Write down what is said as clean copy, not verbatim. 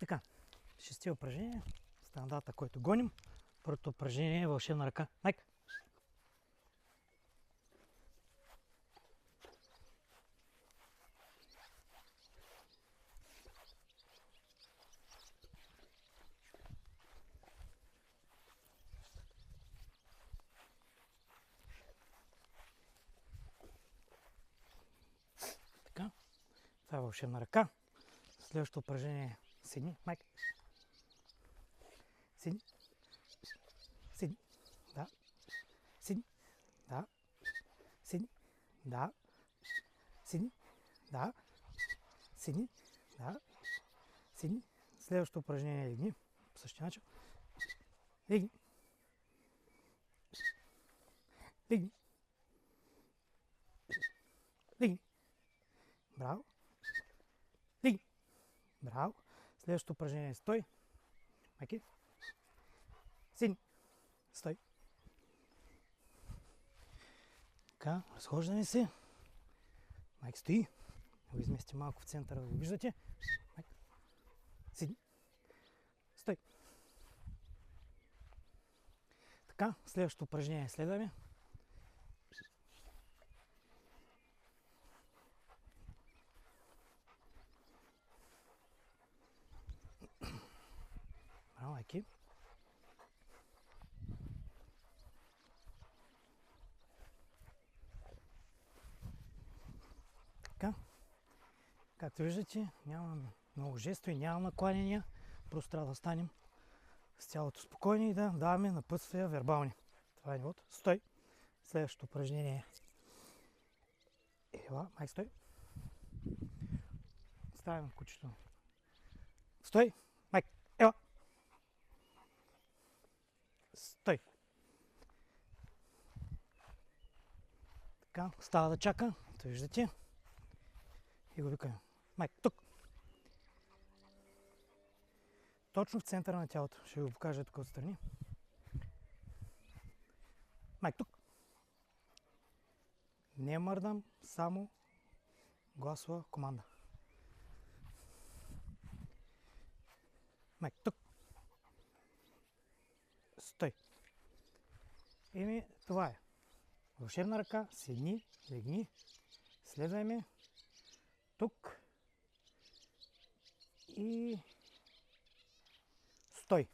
Така, шести упражнения, стандарта, който гоним. Първото упражнение е вълшебна ръка. Майка! Така, това е вълшебна ръка. Следващото упражнение е седни. Майка! Седни. Седни. Да. Седни. Да. Седни. Да. Седни. Да. Седни. Да. Седни. Следващото упражнение е легни. По същия начин. Легни. Легни. Легни. Браво. Легни. Браво. Следващото упражнение е стой. Майки. Седни. Стой. Така, разхождане се. Майка стои. Го измести малко в центъра, да го виждате. Майка. Седни. Стой. Така, следващото упражнение следваме. Браво, майки. Така, както виждате, няма много жестови, няма накланяния. Просто трябва да станем с цялото спокойни и да даваме напътствия вербални. Това е нивото. Стой. Следващото упражнение е ела. Майк, стой. Ставим кучето. Стой. Майк, ела. Стой. Така, става да чака. То виждате. И го викаме. Майк, тук. Точно в центъра на тялото. Ще ви го покажа тук отстрани. Майк, тук. Не мърдам, само гласова команда. Майк, тук. Стой. Еми, това е. Вълшебна ръка, седни, легни, следвай ме. Тук. И стой.